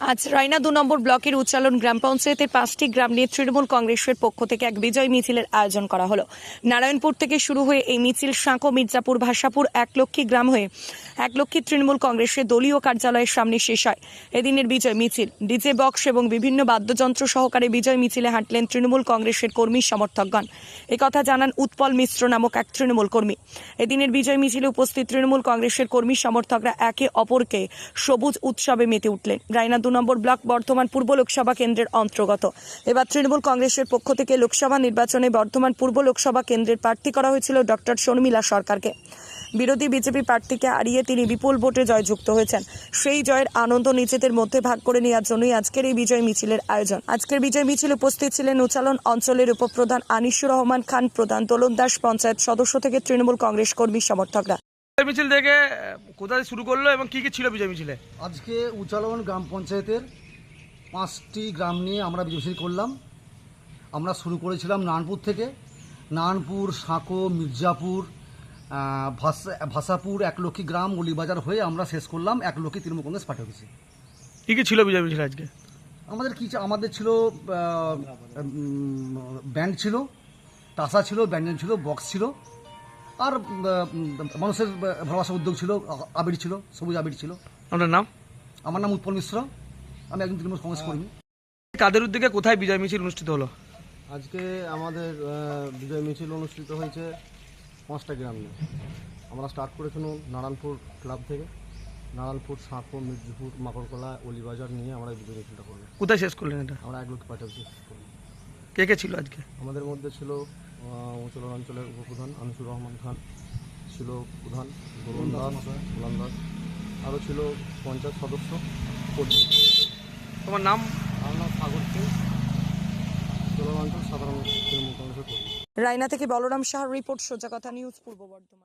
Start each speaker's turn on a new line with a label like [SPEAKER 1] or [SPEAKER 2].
[SPEAKER 1] আজ রায়না ২ নম্বর ব্লকের উচ্চালন গ্রাম পঞ্চায়েতের ৫টি গ্রাম নিয়ে তৃণমূল কংগ্রেসের পক্ষ থেকে এক বিজয় মিছিলের আয়োজন করা হলো। নারায়ণপুর থেকে শুরু হয়ে এই মিছিল সাঁকো, মির্জাপুর, ভাষাপুর, একলক্ষী গ্রাম হয়ে একলক্ষী তৃণমূল কংগ্রেসের দলীয় কার্যালয়ের সামনে শেষ হয়। এদিনের বিজয় মিছিল ডিজে বক্স এবং বিভিন্ন বাদ্যযন্ত্র সহকারে বিজয় মিছিলে হাঁটলেন তৃণমূল কংগ্রেসের কর্মী সমর্থকগণ। একথা জানান উৎপল মিশ্র নামক এক তৃণমূল কর্মী। এদিনের বিজয় মিছিলে উপস্থিত তৃণমূল কংগ্রেসের কর্মী সমর্থকরা একে অপরকে সবুজ উৎসবে মেতে উঠলেন। রায়না ২ নম্বর ব্লক বর্ধমান পূর্ব লোকসভা কেন্দ্রের অন্তর্গত। এবার তৃণমূল কংগ্রেসের পক্ষ থেকে লোকসভা নির্বাচনে বর্ধমান পূর্ব লোকসভা কেন্দ্রের প্রার্থী করা হয়েছিল ডক্টর শর্মিলা সরকারকে। বিরোধী বিজেপি প্রার্থীকে হারিয়ে তিনি বিপুল ভোটে জয়যুক্ত হয়েছেন। সেই জয়ের আনন্দ নিজেদের মধ্যে ভাগ করে নেওয়ার জন্যই আজকের এই বিজয় মিছিলের আয়োজন। আজকের বিজয় মিছিলে উপস্থিত ছিলেন উচ্চালন অঞ্চলের উপপ্রধান আনিসুর রহমান খান, প্রধান দোলনদাস, পঞ্চায়েত সদস্য থেকে তৃণমূল কংগ্রেস কর্মী সমর্থকরা।
[SPEAKER 2] মিছিল থেকে কোথায় শুরু করলো এবং কি কি ছিল বিজয় মিছিলে?
[SPEAKER 3] আজকে উচ্চালন গ্রাম পঞ্চায়েতের 5টি গ্রাম নিয়ে আমরা বিজয় মিছিল করলাম। আমরা শুরু করেছিলাম নারায়ণপুর থেকে। নারায়ণপুর, সাঁকো, মির্জাপুর, ভাষাপুর, একলক্ষী গ্রাম, অলিবাজার হয়ে আমরা শেষ করলাম একলক্ষী তৃণমূল কংগ্রেস পার্টি অফিসে।
[SPEAKER 2] কি কি ছিল বিজয় মিছিল আজকে?
[SPEAKER 3] আমাদের ছিল ব্যান্ড ছিল, তাসা ছিল, ব্যঞ্জন ছিল, বক্স ছিল, আর মানুষের ভালোবাসা উদ্যোগ ছিল, আবির ছিল, সবুজ আবির ছিল।
[SPEAKER 2] আপনার নাম?
[SPEAKER 3] আমার নাম উৎপল মিশ্র, আমি একজন তৃণমূল কংগ্রেস কর্মী।
[SPEAKER 2] কাদের উদ্যোগে কোথায় বিজয় মিছিল অনুষ্ঠিত হলো?
[SPEAKER 4] আজকে আমাদের বিজয় মিছিল অনুষ্ঠিত হয়েছে 5টা গ্রাম নিয়ে। আমরা স্টার্ট করেছিলাম নারায়ণপুর ক্লাব থেকে। নারায়ণপুর, সাঁকো, মির্জাপুর, মাকড়কলা, অলিবাজার নিয়ে আমরা বিজয় মিছিলটা করলাম।
[SPEAKER 2] কোথায় শেষ করলেন এটা?
[SPEAKER 4] আমরা একলক্ষী পার্টি অফিসে শেষ করলাম।
[SPEAKER 2] কে কে ছিল আজকে?
[SPEAKER 4] আমাদের মধ্যে ছিল উচ্চালন অঞ্চলের উপপ্রধান আনিসুর রহমান খান, ছিল প্রধান গোলাম দাস, আরও ছিল পঞ্চায়েত সদস্য কর্মী।
[SPEAKER 2] তোমার নাম?
[SPEAKER 4] আমার নাম সাগর সিং, উচ্চালন অঞ্চল সাধারণ তৃণমূল কংগ্রেসের কর্মী।
[SPEAKER 1] রায়না থেকে বলরাম সাহার রিপোর্ট, সোজা কথা নিউজ, পূর্ব বর্ধমান।